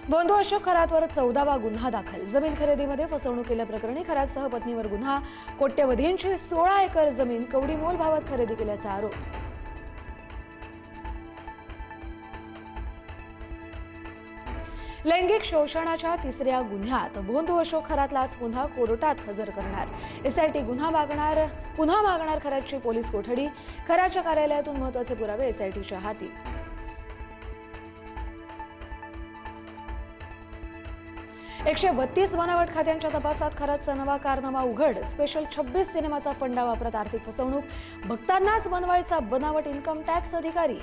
बंधू अशोक खरातवर 14वा गुन्हा दाखल। जमीन खरेदीमध्ये फसवणूक केल्याप्रकरणी खरातसह पत्नीवर गुन्हा। कोट्यवधींची 16 एकर जमीन कवडीमोल भावात खरेदी केल्याचा आरोप। लैंगिक शोषणाच्या 3ऱ्या गुन्ह्यात बंधू अशोक खरातला आज पुन्हा कोर्टात हजर करणार। एसआयटी पुन्हा मागणार खरातची पोलीस कोठडी। खरातच्या कार्यालयातून महत्त्वाचे पुरावे एसआयटीच्या हाती। 132 बनावट खात्यांच्या तपासात खरातचा नवा कारनामा उघड। स्पेशल 26 सिनेमाचा फंडा वापरत आर्थिक फसवणूक। भक्तांनाच बनवायचा बनावट इन्कम टॅक्स अधिकारी।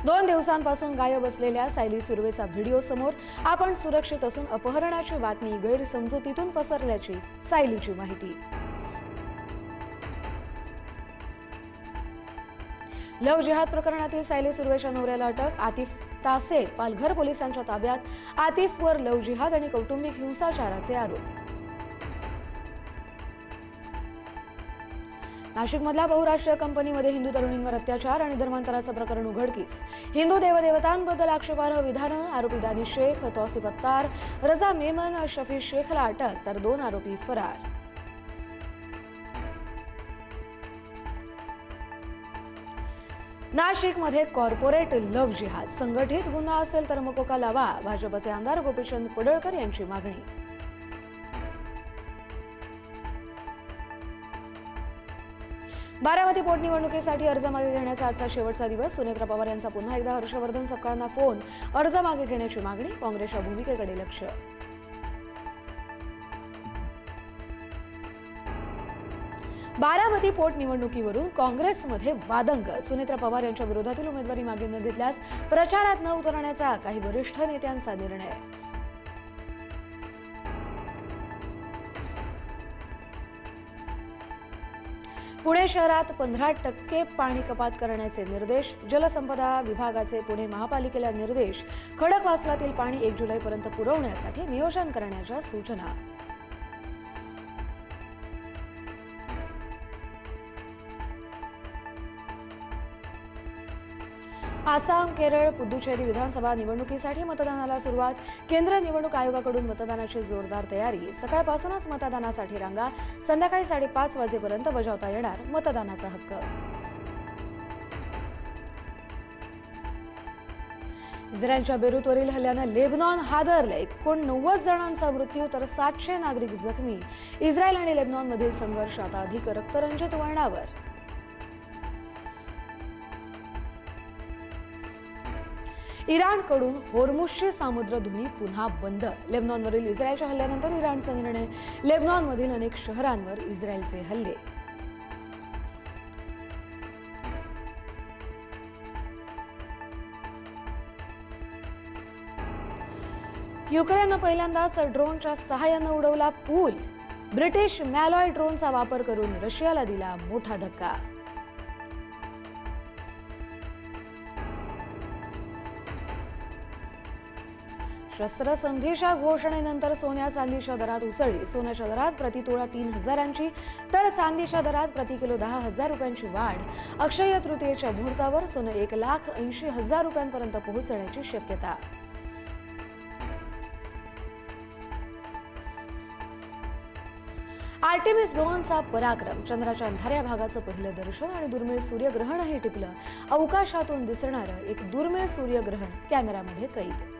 दोन दिवसांपासून गायब असलेल्या सायली सुर्वेचा व्हिडिओ समोर। आपण सुरक्षित असून अपहरणाची बातमी गैरसमजुतीतून पसरल्याची सायलीची माहिती। लव जिहाद प्रकरणातील सायली सुर्वेच्या नवऱ्याला अटक। आतिफ तासे पालघर पोलिसांच्या ताब्यात। आतिफवर लव जिहाद आणि कौटुंबिक हिंसाचाराचे आरोप। नाशिकमधल्या बहुराष्ट्रीय कंपनीमध्ये हिंदू तरुणींवर अत्याचार आणि धर्मांतराचं प्रकरण उघडकीस। हिंदू देवदेवतांबद्दल आक्षेपार्ह विधानं। आरोपी दानिश शेख, तौसिफ अत्तार, रजा मेमन, शफी शेखला अटक तर 2 आरोपी फरार। नाशिकमध्ये कॉर्पोरेट लव्ह जिहाद संघटित गुन्हा असेल तर मकोका लावा। भाजपचे आमदार गोपीचंद पडळकर यांची मागणी। बारामती पोटनिवडणुकीसाठी अर्ज मागे घेण्याचा आजचा शेवटचा दिवस। सुनेत्रा पवार यांचा पुन्हा एकदा हर्षवर्धन सपकाळांना फोन। अर्ज मागे घेण्याची मागणी। काँग्रेसच्या भूमिकेकडे लक्ष। बारामती पोटनिवडणुकीवरून काँग्रेसमध्ये वादंग। सुनेत्रा पवार यांच्या विरोधातील उमेदवारी मागे न घेतल्यास प्रचारात न उतरण्याचा काही वरिष्ठ नेत्यांचा निर्णय। पुणे शहरात 15% पाणी कपात करण्याचे निर्देश। जलसंपदा विभागाचे पुणे महापालिकेला निर्देश। खडकवासलातील पाणी 1 जुलैपर्यंत पुरवण्यासाठी नियोजन करण्याच्या सूचना। आसाम, केरळ, पुदुचेरी विधानसभा निवडणुकीसाठी मतदानाला सुरुवात। केंद्रीय निवडणूक आयोगाकडून मतदानाची जोरदार तयारी। सकाळपासूनच मतदानासाठी रांगा। संध्याकाळी 5:30 वाजेपर्यंत बजावता येणार मतदानाचा हक्क। इस्रायलच्या बेरूतवरील हल्ल्यानं लेबनॉन हादरले। 89 जणांचा मृत्यू तर 700 नागरिक जखमी। इस्रायल आणि लेबनॉनमधील संघर्ष आता अधिक रक्तरंजित वळणावर। इराणकडून होर्मुझची सामुद्रधुनी पुन्हा बंद। लेबनॉनवरील इस्रायलच्या हल्ल्यानंतर इराणचा निर्णय। लेबनॉनमधील अनेक शहरांवर इस्रायलचे हल्ले। युक्रेननं पहिल्यांदाच ड्रोनच्या सहाय्यानं उडवला पूल। ब्रिटिश मॅलॉय ड्रोनचा वापर करून रशियाला दिला मोठा धक्का। शस्त्रसंधीच्या घोषणेनंतर सोन्या चांदीच्या दरात उसळी। सोन्याच्या दरात प्रतितोळा 3,000ची तर चांदीच्या दरात प्रति किलो 10,000 रुपयांची वाढ। अक्षय तृतीयेच्या मुहूर्तावर सोनं 1,80,000 रुपयांपर्यंत पोहोचण्याची शक्यता। आर्टेमिस 2चा पराक्रम। चंद्राच्या अंधाऱ्या भागाचं पहिलं दर्शन आणि दुर्मिळ सूर्यग्रहणही टिपलं। अवकाशातून दिसणारं एक दुर्मिळ सूर्यग्रहण कॅमेऱ्यामध्ये कैद।